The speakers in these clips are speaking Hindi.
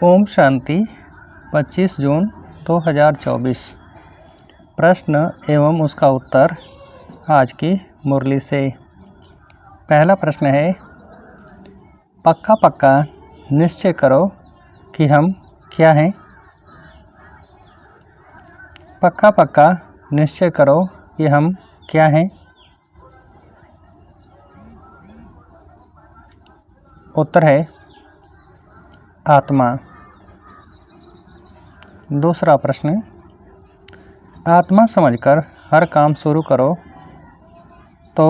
ओम शांति 25 जून 2024। प्रश्न एवं उसका उत्तर आज की मुरली से। पहला प्रश्न है, पक्का पक्का निश्चय करो कि हम क्या हैं। पक्का पक्का निश्चय करो कि हम क्या हैं। उत्तर है आत्मा। दूसरा प्रश्न, आत्मा समझकर हर काम शुरू करो तो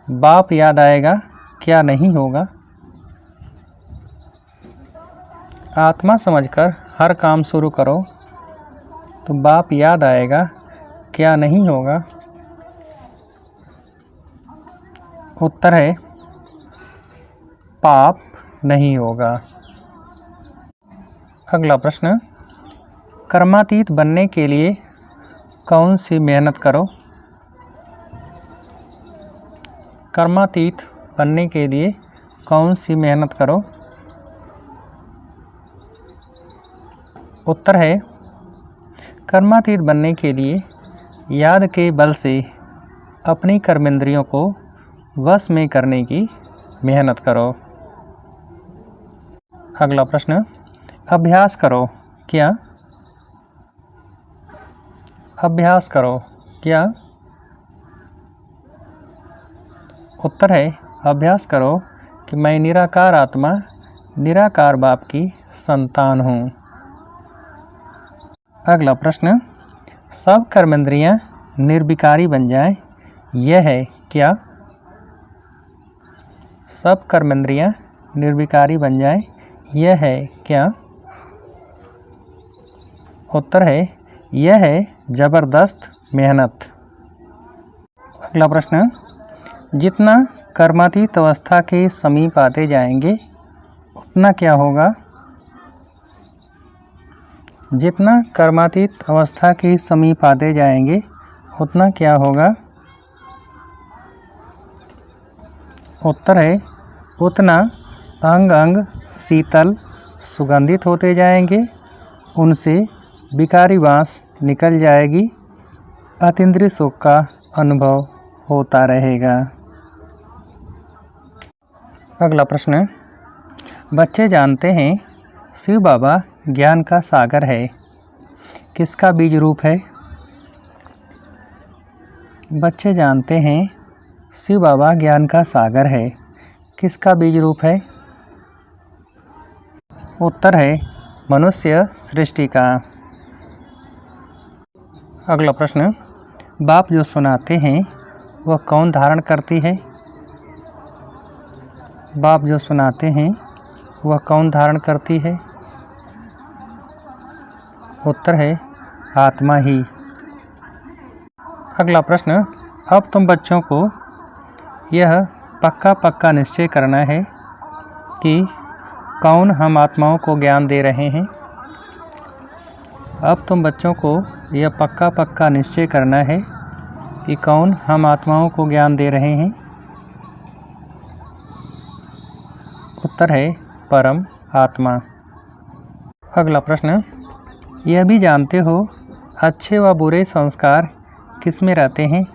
बाप याद आएगा क्या नहीं होगा। आत्मा समझकर हर काम शुरू करो तो बाप याद आएगा क्या नहीं होगा। उत्तर है पाप नहीं होगा। अगला प्रश्न, कर्मातीत बनने के लिए कौन सी मेहनत करो। कर्मातीत बनने के लिए कौन सी मेहनत करो। उत्तर है कर्मातीत बनने के लिए याद के बल से अपनी कर्मेंद्रियों को वश में करने की मेहनत करो। अगला प्रश्न, अभ्यास करो क्या। अभ्यास करो क्या। उत्तर है अभ्यास करो कि मैं निराकार आत्मा निराकार बाप की संतान हूँ। अगला प्रश्न, सब कर्मेंद्रियाँ निर्विकारी बन जाएं, यह है क्या। सब कर्मेंद्रियाँ निर्विकारी बन जाएं, यह है क्या। उत्तर है यह है जबरदस्त मेहनत। अगला प्रश्न, जितना कर्मातीत अवस्था के समीप आते जाएंगे उतना क्या होगा। जितना कर्मातीत अवस्था के समीप आते जाएंगे उतना क्या होगा। उत्तर है उतना अंग अंग शीतल सुगंधित होते जाएंगे, उनसे विकारी बाँस निकल जाएगी, अतीन्द्रिय सुख का अनुभव होता रहेगा। अगला प्रश्न, बच्चे जानते हैं शिव बाबा ज्ञान का सागर है, किसका बीज रूप है। बच्चे जानते हैं शिव बाबा ज्ञान का सागर है, किसका बीज रूप है। उत्तर है मनुष्य सृष्टि का। अगला प्रश्न, बाप जो सुनाते हैं वह कौन धारण करती है। बाप जो सुनाते हैं वह कौन धारण करती है। उत्तर है आत्मा ही। अगला प्रश्न, अब तुम बच्चों को यह पक्का पक्का निश्चय करना है कि कौन हम आत्माओं को ज्ञान दे रहे हैं। अब तुम बच्चों को यह पक्का पक्का निश्चय करना है कि कौन हम आत्माओं को ज्ञान दे रहे हैं। उत्तर है परम आत्मा। अगला प्रश्न, यह भी जानते हो अच्छे व बुरे संस्कार किस में रहते हैं।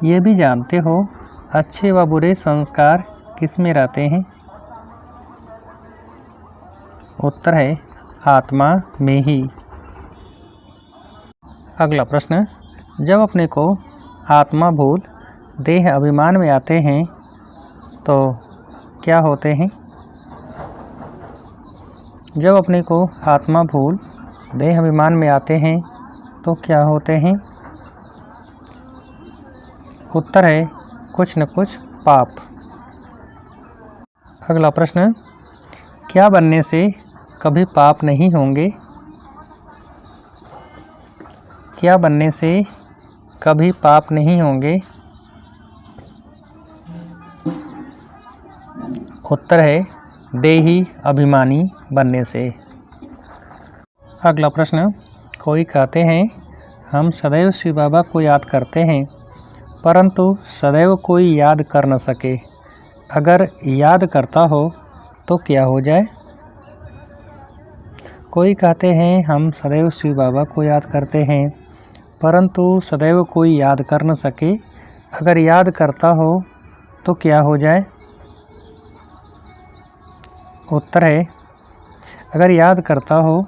यह भी जानते हो अच्छे व बुरे संस्कार किस में रहते हैं। उत्तर है आत्मा में ही। अगला प्रश्न, जब अपने को आत्मा भूल देह अभिमान में आते हैं तो क्या होते हैं। जब अपने को आत्मा भूल देह अभिमान में आते हैं तो क्या होते हैं। उत्तर है कुछ न कुछ पाप। अगला प्रश्न, क्या बनने से कभी पाप नहीं होंगे। क्या बनने से कभी पाप नहीं होंगे। उत्तर है देही अभिमानी बनने से। अगला प्रश्न, कोई कहते हैं हम सदैव शिव बाबा को याद करते हैं परंतु सदैव कोई याद कर न सके। अगर याद करता हो तो क्या हो जाए? कोई कहते हैं हम सदैव शिव बाबा को याद करते हैं, परंतु सदैव कोई याद कर न सके, अगर याद करता हो तो क्या हो जाए? उत्तर है, अगर याद करता हो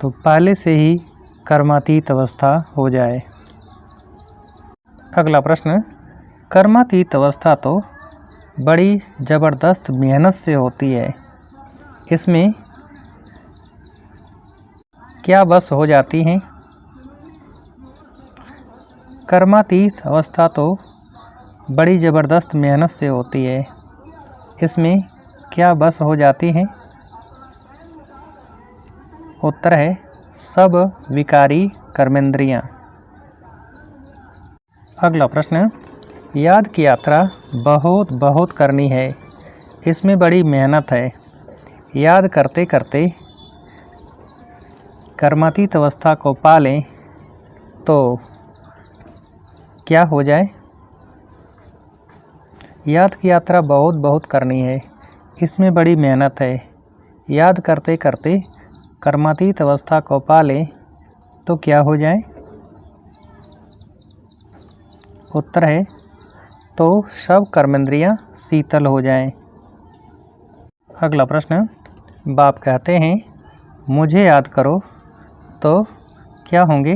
तो पहले से ही कर्मातीत अवस्था हो जाए। अगला प्रश्न, कर्मातीत अवस्था तो बड़ी ज़बरदस्त मेहनत से होती है, इसमें क्या बस हो जाती हैं? कर्मातीत अवस्था तो बड़ी ज़बरदस्त मेहनत से होती है, इसमें क्या बस हो जाती हैं? उत्तर है, सब विकारी कर्मेंद्रियाँ। अगला प्रश्न, याद की यात्रा बहुत बहुत करनी है, इसमें बड़ी मेहनत है, याद करते करते कर्मातीत अवस्था को पा लें तो क्या हो जाए? याद की यात्रा बहुत बहुत करनी है, इसमें बड़ी मेहनत है, याद करते करते कर्मातीत अवस्था को पा लें तो क्या हो जाए? उत्तर है, तो सब कर्मेंद्रियां शीतल हो जाएं। अगला प्रश्न, बाप कहते हैं मुझे याद करो तो क्या होंगे?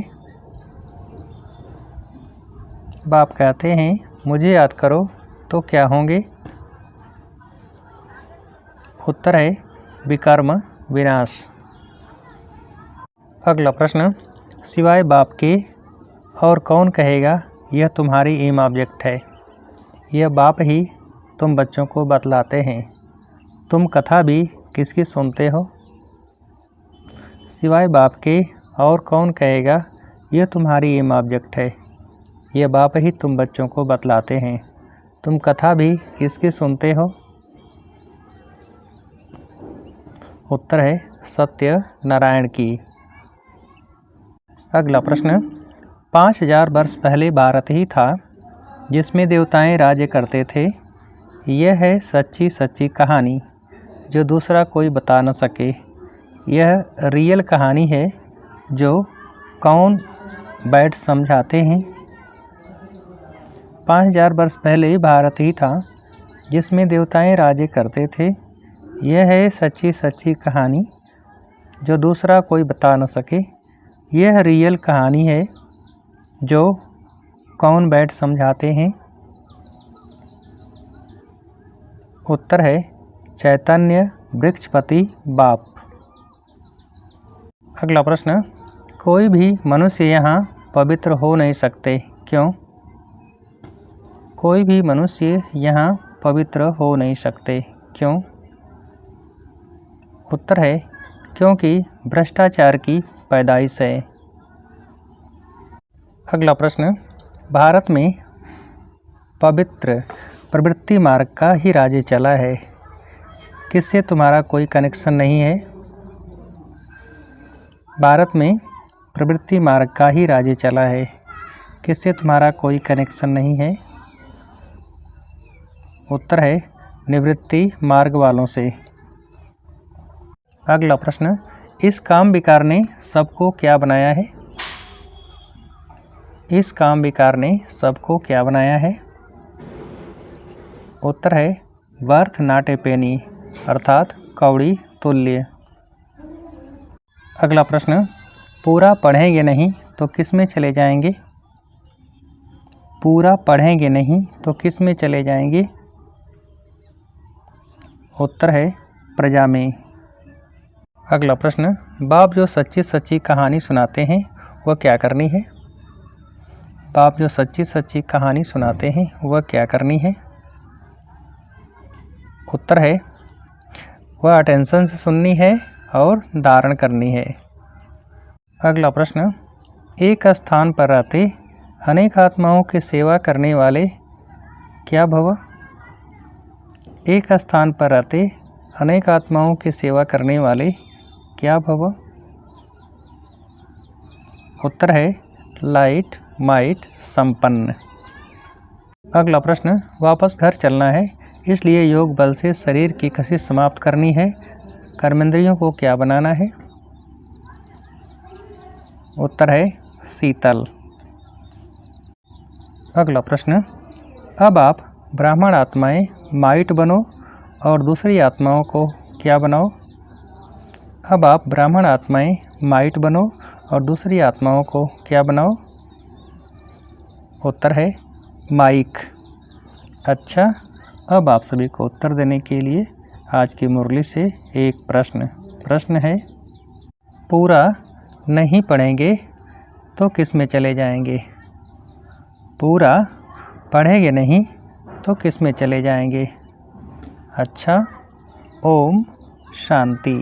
बाप कहते हैं मुझे याद करो तो क्या होंगे? उत्तर है, विकर्म विनाश। अगला प्रश्न, सिवाय बाप के और कौन कहेगा यह तुम्हारी एम ऑब्जेक्ट है? यह बाप ही तुम बच्चों को बतलाते हैं। तुम कथा भी किसकी सुनते हो? सिवाय बाप के और कौन कहेगा यह तुम्हारी एम ऑब्जेक्ट है? यह बाप ही तुम बच्चों को बतलाते हैं। तुम कथा भी किसकी सुनते हो? उत्तर है, सत्य नारायण की। अगला प्रश्न, 5000 वर्ष पहले भारत ही था जिसमें देवताएं राज्य करते थे। यह है सच्ची सच्ची कहानी जो दूसरा कोई बता न सके। यह रियल कहानी है जो कौन बैठ समझाते हैं? 5000 वर्ष पहले भारत ही था जिसमें देवताएं राज्य करते थे। यह है सच्ची सच्ची कहानी जो दूसरा कोई बता न सके। यह रियल कहानी है जो कौन बैठ समझाते हैं? उत्तर है, चैतन्य वृक्षपति बाप। अगला प्रश्न, कोई भी मनुष्य यहाँ पवित्र हो नहीं सकते, क्यों? कोई भी मनुष्य यहाँ पवित्र हो नहीं सकते, क्यों? उत्तर है, क्योंकि भ्रष्टाचार की पैदाइश है। अगला प्रश्न, भारत में पवित्र प्रवृत्ति मार्ग का ही राज्य चला है, किससे तुम्हारा कोई कनेक्शन नहीं है? भारत में प्रवृत्ति मार्ग का ही राज्य चला है, किससे तुम्हारा कोई कनेक्शन नहीं है? उत्तर है, निवृत्ति मार्ग वालों से। अगला प्रश्न, इस काम विकार ने सबको क्या बनाया है? इस काम विकार ने सबको क्या बनाया है? उत्तर है, वर्थ नॉट ए पेनी, अर्थात कौड़ी तुल्य। अगला प्रश्न, पूरा पढ़ेंगे नहीं तो किस में चले जाएंगे? पूरा पढ़ेंगे नहीं तो किस में चले जाएंगे? उत्तर है, प्रजा में। अगला प्रश्न, बाप जो सच्ची सच्ची कहानी सुनाते हैं वह क्या करनी है? बाप जो सच्ची सच्ची कहानी सुनाते हैं वह क्या करनी है? उत्तर है, वह अटेंशन से सुननी है और धारण करनी है। अगला प्रश्न, एक स्थान पर रहते अनेक आत्माओं की सेवा करने वाले क्या भव? एक स्थान पर रहते अनेक आत्माओं की सेवा करने वाले क्या भव? उत्तर है, लाइट माइट संपन्न। अगला प्रश्न, वापस घर चलना है इसलिए योग बल से शरीर की कशिश समाप्त करनी है। कर्मेंद्रियों को क्या बनाना है? उत्तर है शीतल। अगला प्रश्न, अब आप ब्राह्मण आत्माएं माइट बनो और दूसरी आत्माओं को क्या बनाओ? अब आप ब्राह्मण आत्माएं माइट बनो और दूसरी आत्माओं को क्या बनाओ? उत्तर है माइक। अच्छा, अब आप सभी को उत्तर देने के लिए आज की मुरली से एक प्रश्न है, पूरा नहीं पढ़ेंगे तो किस में चले जाएंगे? पूरा पढ़ेंगे नहीं तो किस में चले जाएंगे? अच्छा, ओम शांति।